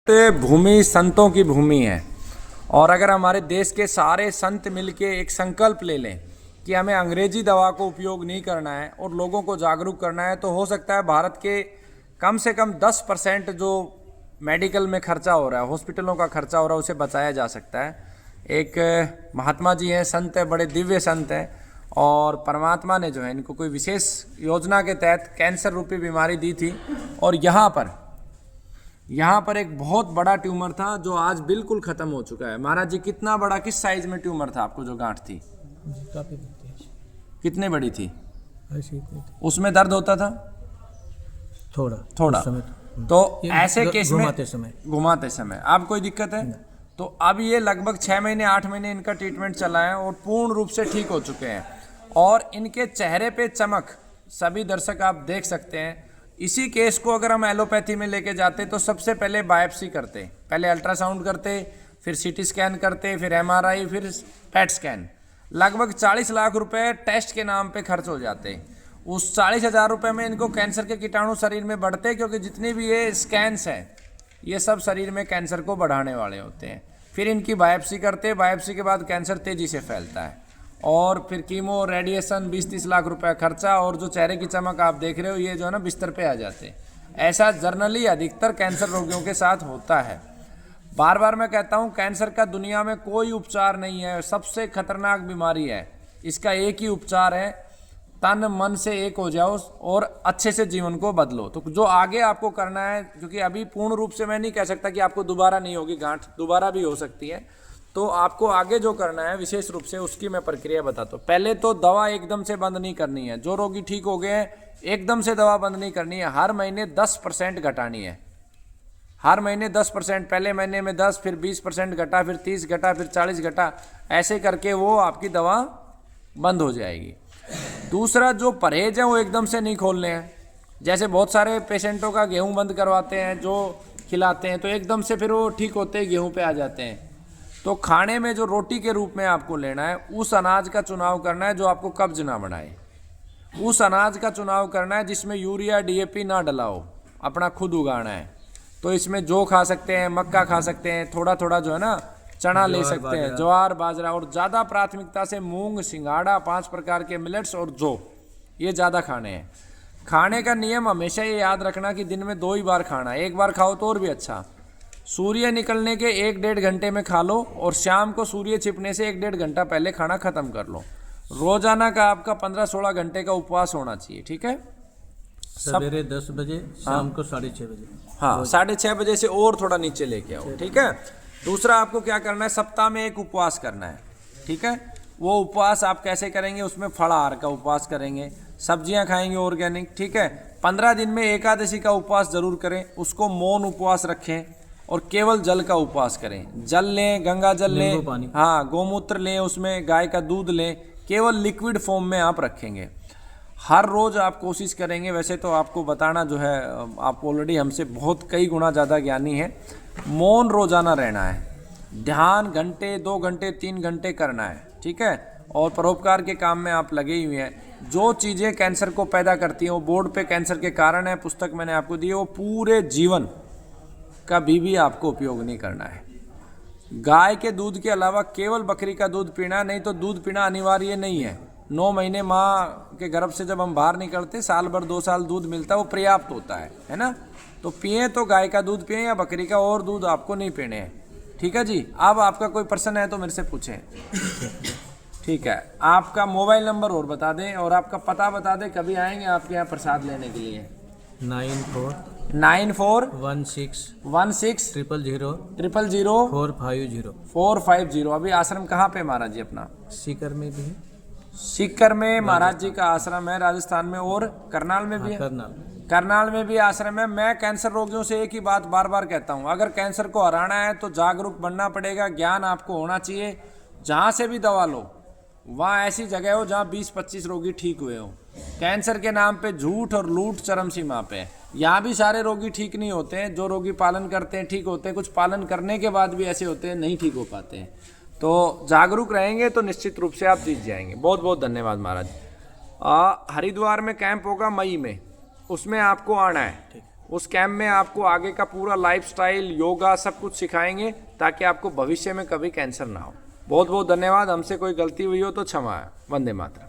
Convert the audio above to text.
भूमि संतों की भूमि है। और अगर हमारे देश के सारे संत मिलके एक संकल्प ले लें कि हमें अंग्रेजी दवा को उपयोग नहीं करना है और लोगों को जागरूक करना है, तो हो सकता है भारत के कम से कम 10% जो मेडिकल में खर्चा हो रहा है, हॉस्पिटलों का खर्चा हो रहा है, उसे बचाया जा सकता है। एक महात्मा जी हैं, संत हैं, बड़े दिव्य संत हैं, और परमात्मा ने जो है इनको कोई विशेष योजना के तहत कैंसर रूपी बीमारी दी थी। और यहाँ पर एक बहुत बड़ा ट्यूमर था जो आज बिल्कुल खत्म हो चुका है। महाराज जी, कितना बड़ा, किस साइज में ट्यूमर था आपको जो गांठ थी? काफी कितने बड़ी थी? ऐसी उसमें दर्द होता था? थोड़ा तो ऐसे केस में घुमाते समय अब कोई दिक्कत है? तो अब ये लगभग 6 महीने 8 महीने इनका ट्रीटमेंट चला है और पूर्ण रूप से ठीक हो चुके हैं। और इनके चेहरे पे चमक सभी दर्शक आप देख सकते हैं। इसी केस को अगर हम एलोपैथी में लेके जाते तो सबसे पहले बायोप्सी करते, पहले अल्ट्रासाउंड करते, फिर सीटी स्कैन करते, फिर एमआरआई, फिर पेट स्कैन। लगभग 40 लाख रुपए टेस्ट के नाम पे खर्च हो जाते। उस 40,000 रुपये में इनको कैंसर के कीटाणु शरीर में बढ़ते, क्योंकि जितनी भी ये स्कैन्स हैं ये सब शरीर में कैंसर को बढ़ाने वाले होते हैं। फिर इनकी बायोप्सी करते, बायोप्सी के बाद कैंसर तेज़ी से फैलता है, और फिर कीमो, रेडिएशन, 20-30 लाख रुपए खर्चा, और जो चेहरे की चमक आप देख रहे हो ये जो है ना बिस्तर पे आ जाते हैं। ऐसा जर्नली अधिकतर कैंसर रोगियों के साथ होता है। बार बार मैं कहता हूँ, कैंसर का दुनिया में कोई उपचार नहीं है, सबसे खतरनाक बीमारी है। इसका एक ही उपचार है, तन मन से एक हो जाओ और अच्छे से जीवन को बदलो। तो जो आगे आपको करना है, क्योंकि अभी पूर्ण रूप से मैं नहीं कह सकता कि आपको दोबारा नहीं होगी गांठ, दोबारा भी हो सकती है, तो आपको आगे जो करना है विशेष रूप से उसकी मैं प्रक्रिया बताता हूँ। पहले तो दवा एकदम से बंद नहीं करनी है। जो रोगी ठीक हो गए हैं एकदम से दवा बंद नहीं करनी है, हर महीने 10% घटानी है। हर महीने 10%, पहले महीने में 10, फिर 20% घटा, फिर 30 घटा, फिर 40 घटा, ऐसे करके वो आपकी दवा बंद हो जाएगी। दूसरा, जो परहेज है वो एकदम से नहीं खोलने हैं। जैसे बहुत सारे पेशेंटों का गेहूं बंद करवाते हैं, जो खिलाते हैं, तो एकदम से फिर वो ठीक होते ही गेहूं पे आ जाते हैं। तो खाने में जो रोटी के रूप में आपको लेना है, उस अनाज का चुनाव करना है जो आपको कब्ज ना बढ़ाए। उस अनाज का चुनाव करना है जिसमें यूरिया, डीएपी ना डला हो, अपना खुद उगाना है। तो इसमें जौ खा सकते हैं, मक्का खा सकते हैं, थोड़ा थोड़ा जो है ना चना ले सकते हैं, ज्वार, बाजरा, और ज़्यादा प्राथमिकता से मूंग, सिंगाड़ा, 5 प्रकार के मिलेट्स और जौ, ये ज़्यादा खाने हैं। खाने का नियम हमेशा ये याद रखना कि दिन में 2 ही बार खाना है, एक बार खाओ तो और भी अच्छा। सूर्य निकलने के 1-1.5 घंटे में खा लो, और शाम को सूर्य छिपने से 1-1.5 घंटा पहले खाना खत्म कर लो। रोजाना का आपका 15-16 घंटे का उपवास होना चाहिए, ठीक है? सवेरे 10 बजे, शाम को 6:30 बजे। हाँ, 6:30 बजे से और थोड़ा नीचे लेके आओ, ठीक है? दूसरा, आपको क्या करना है, सप्ताह में एक उपवास करना है, ठीक है? वो उपवास आप कैसे करेंगे? उसमें फलाहार का उपवास करेंगे, सब्जियां खाएंगे ऑर्गेनिक, ठीक है? 15 दिन में एकादशी का उपवास जरूर करें, उसको मौन उपवास रखें, और केवल जल का उपवास करें। जल लें, गंगा जल लें, हाँ, गोमूत्र लें, उसमें गाय का दूध लें, केवल लिक्विड फॉर्म में आप रखेंगे। हर रोज़ आप कोशिश करेंगे, वैसे तो आपको बताना जो है, आप ऑलरेडी हमसे बहुत कई गुना ज़्यादा ज्ञानी है। मौन रोजाना रहना है, ध्यान घंटे, 2 घंटे, 3 घंटे करना है, ठीक है? और परोपकार के काम में आप लगे हुए हैं। जो चीज़ें कैंसर को पैदा करती हैं, वो बोर्ड पे कैंसर के कारण है, पुस्तक मैंने आपको दी है, वो पूरे जीवन कभी भी आपको उपयोग नहीं करना है। गाय के दूध के अलावा केवल बकरी का दूध पीना, नहीं तो दूध पीना अनिवार्य नहीं है। 9 महीने माँ के गर्भ से जब हम बाहर निकलते, साल भर 2 साल दूध मिलता है, वो पर्याप्त होता है ना? तो पिए तो गाय का दूध पिए या बकरी का, और दूध आपको नहीं पीने हैं, ठीक है जी? अब आपका कोई प्रश्न है तो मेरे से पूछें, ठीक है? आपका मोबाइल नंबर और बता दें, और आपका पता बता दें, कभी आएंगे आपके यहाँ प्रसाद लेने के लिए? 9416 000 450। अभी आश्रम कहाँ पे महाराज जी अपना? सीकर में भी है। सीकर में महाराज जी का आश्रम है, राजस्थान में, और करनाल में भी है। करनाल में भी आश्रम है। मैं कैंसर रोगियों से एक ही बात बार बार कहता हूँ, अगर कैंसर को हराना है तो जागरूक बनना पड़ेगा, ज्ञान आपको होना चाहिए। जहाँ से भी दवा लो, वहाँ ऐसी जगह हो जहाँ 20-25 रोगी ठीक हुए हो। कैंसर के नाम पे झूठ और लूट चरम सीमा पे है। यहाँ भी सारे रोगी ठीक नहीं होते हैं, जो रोगी पालन करते हैं ठीक होते हैं, कुछ पालन करने के बाद भी ऐसे होते हैं नहीं ठीक हो पाते हैं। तो जागरूक रहेंगे तो निश्चित रूप से आप जीत जाएंगे। बहुत बहुत धन्यवाद महाराज। हरिद्वार में कैंप होगा मई में, उसमें आपको आना है। उस कैंप में आपको आगे का पूरा लाइफस्टाइल, योगा सब कुछ सिखाएंगे ताकि आपको भविष्य में कभी कैंसर ना हो। बहुत बहुत धन्यवाद। हमसे कोई गलती हुई हो तो क्षमा है। वंदे मातरम।